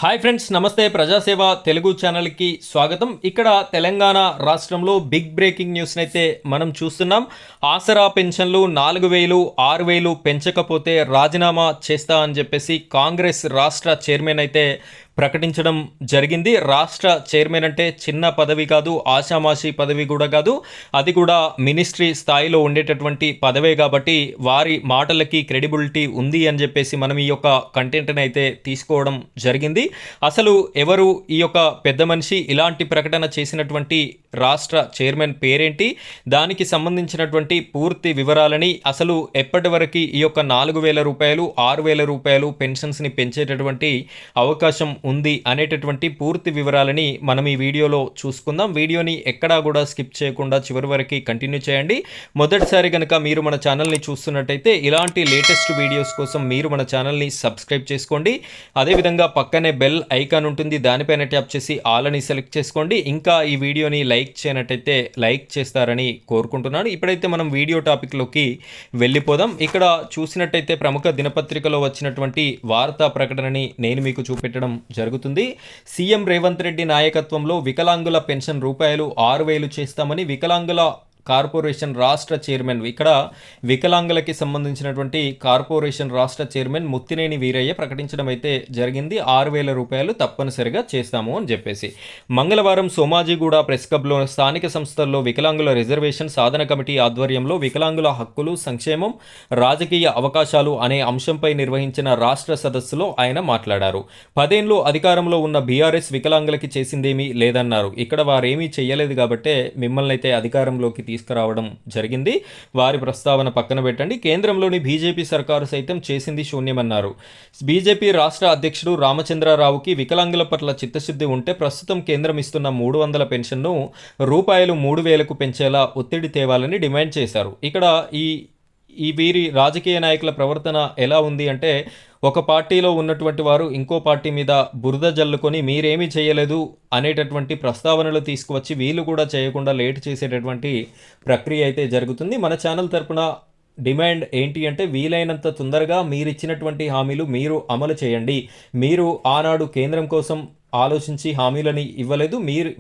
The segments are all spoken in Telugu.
హాయ్ ఫ్రెండ్స్, నమస్తే. ప్రజాసేవ తెలుగు ఛానల్కి స్వాగతం. ఇక్కడ తెలంగాణ రాష్ట్రంలో బిగ్ బ్రేకింగ్ న్యూస్ని అయితే మనం చూస్తున్నాం. ఆసరా పెన్షన్లు 4,000 6,000 పెంచకపోతే రాజీనామా చేస్తా అని చెప్పేసి కాంగ్రెస్ రాష్ట్ర చైర్మన్ అయితే ప్రకటించడం జరిగింది. రాష్ట్ర చైర్మన్ అంటే చిన్న పదవి కాదు, ఆషామాషి పదవి కూడా కాదు, అది కూడా మినిస్ట్రీ స్థాయిలో ఉండేటటువంటి పదవే కాబట్టి వారి మాటలకి క్రెడిబిలిటీ ఉంది అని చెప్పేసి మనం ఈ యొక్క కంటెంట్ని అయితే తీసుకోవడం జరిగింది. అసలు ఎవరు ఈ యొక్క పెద్ద మనిషి, ఇలాంటి ప్రకటన చేసినటువంటి రాష్ట్ర చైర్మన్ పేరేంటి, దానికి సంబంధించినటువంటి పూర్తి వివరాలని, అసలు ఎప్పటి వరకు ఈ యొక్క 4,000 రూపాయలు 6,000 రూపాయలు పెన్షన్స్ని పెంచేటటువంటి అవకాశం ఉంది అనేటటువంటి పూర్తి వివరాలని మనం ఈ వీడియోలో చూసుకుందాం. వీడియోని ఎక్కడా కూడా స్కిప్ చేయకుండా చివరి వరకు కంటిన్యూ చేయండి. మొదటిసారి కనుక మీరు మన ఛానల్ని చూస్తున్నట్టయితే ఇలాంటి లేటెస్ట్ వీడియోస్ కోసం మీరు మన ఛానల్ని సబ్స్క్రైబ్ చేసుకోండి. అదేవిధంగా పక్కనే బెల్ ఐకాన్ ఉంటుంది, దానిపైన ట్యాప్ చేసి ఆల్ అని సెలెక్ట్ చేసుకోండి. ఇంకా ఈ వీడియోని లైక్ చేయనట్టయితే లైక్ చేస్తారని కోరుకుంటున్నాను. ఇప్పుడైతే మనం వీడియో టాపిక్లోకి వెళ్ళిపోదాం. ఇక్కడ చూసినట్టయితే ప్రముఖ దినపత్రికలో వచ్చినటువంటి వార్తా ప్రకటనని నేను మీకు చూపెట్టడం జరుగుతుంది. సీఎం రేవంత్ రెడ్డి నాయకత్వంలో వికలాంగుల పెన్షన్ రూపాయలు 6,000 చేస్తామని వికలాంగుల కార్పొరేషన్ రాష్ట్ర చైర్మన్, ఇక్కడ వికలాంగులకి సంబంధించినటువంటి కార్పొరేషన్ రాష్ట్ర చైర్మన్ ముత్తినేని వీరయ్య ప్రకటించడం అయితే జరిగింది. 6,000 రూపాయలు తప్పనిసరిగా చేస్తాము అని చెప్పేసి మంగళవారం సోమాజిగూడ ప్రెస్ క్లబ్లో స్థానిక సంస్థల్లో వికలాంగుల రిజర్వేషన్ సాధన కమిటీ ఆధ్వర్యంలో వికలాంగుల హక్కులు, సంక్షేమం, రాజకీయ అవకాశాలు అనే అంశంపై నిర్వహించిన రాష్ట్ర సదస్సులో ఆయన మాట్లాడారు. 10 ఏళ్లు అధికారంలో ఉన్న బీఆర్ఎస్ వికలాంగులకి చేసిందేమీ లేదన్నారు. ఇక్కడ వారేమీ చెయ్యలేదు కాబట్టే మిమ్మల్ని అయితే అధికారంలోకి తీసుకురావడం జరిగింది. వారి ప్రస్తావన పక్కన పెట్టండి. కేంద్రంలోని బీజేపీ సర్కారు సైతం చేసింది శూన్యమన్నారు. బీజేపీ రాష్ట్ర అధ్యక్షుడు రామచంద్రరావుకి వికలాంగుల పట్ల చిత్తశుద్ధి ఉంటే ప్రస్తుతం కేంద్రం ఇస్తున్న 300 పెన్షన్ను రూపాయలు 3,000కు పెంచేలా ఒత్తిడి తేవాలని డిమాండ్ చేశారు. ఇక్కడ ఈ వీరి రాజకీయ నాయకుల ప్రవర్తన ఎలా ఉంది అంటే, ఒక పార్టీలో ఉన్నటువంటి వారు ఇంకో పార్టీ మీద బురద జల్లుకొని మీరేమీ చేయలేదు అనేటటువంటి ప్రస్తావనలు తీసుకువచ్చి వీళ్ళు కూడా చేయకుండా లేట్ చేసేటటువంటి ప్రక్రియ అయితే జరుగుతుంది. మన ఛానల్ తరపున డిమాండ్ ఏంటి అంటే, వీలైనంత తొందరగా మీరిచ్చినటువంటి హామీలు మీరు అమలు చేయండి. మీరు ఆనాడు కేంద్రం కోసం ఆలోచించి హామీలని ఇవ్వలేదు,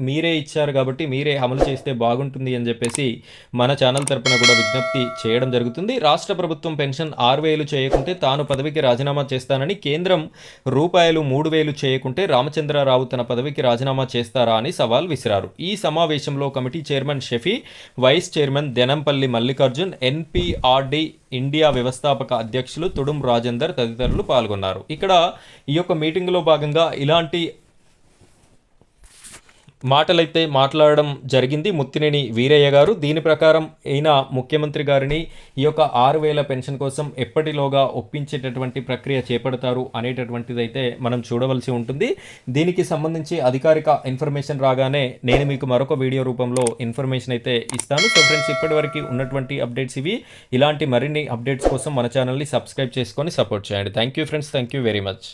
మీరే ఇచ్చారు కాబట్టి మీరే అమలు చేస్తే బాగుంటుంది అని చెప్పేసి మన ఛానల్ తరపున కూడా విజ్ఞప్తి చేయడం జరుగుతుంది. రాష్ట్ర ప్రభుత్వం పెన్షన్ 6,000 చేయకుంటే తాను పదవికి రాజీనామా చేస్తానని, కేంద్రం రూపాయలు 3,000 చేయకుంటే రామచంద్రరావు తన పదవికి రాజీనామా చేస్తారా అని సవాల్ విసిరారు. ఈ సమావేశంలో committee chairman Shafi, vice chairman Denampalli Mallikarjun, NPRD India వ్యవస్థాపక అధ్యక్షులు తుడుం రాజేందర్ తదితరులు పాల్గొన్నారు. ఇక్కడ ఈ యొక్క మీటింగ్లో భాగంగా ఇలాంటి మాటలైతే మాట్లాడడం జరిగింది ముత్తినేని వీరయ్య గారు. దీని ప్రకారం ఈయన ముఖ్యమంత్రి గారిని ఈ యొక్క 6,000 పెన్షన్ కోసం ఎప్పటిలోగా ఒప్పించేటటువంటి ప్రక్రియ చేపడతారు అనేటటువంటిదైతే మనం చూడవలసి ఉంటుంది. దీనికి సంబంధించి అధికారిక ఇన్ఫర్మేషన్ రాగానే నేను మీకు మరొక వీడియో రూపంలో ఇన్ఫర్మేషన్ అయితే ఇస్తాను. సో ఫ్రెండ్స్, ఇప్పటివరకు ఉన్నటువంటి అప్డేట్స్ ఇవి. ఇలాంటి మరిన్ని అప్డేట్స్ కోసం మన ఛానల్ని సబ్స్క్రైబ్ చేసుకొని సపోర్ట్ చేయండి. Thank you friends, thank you very much.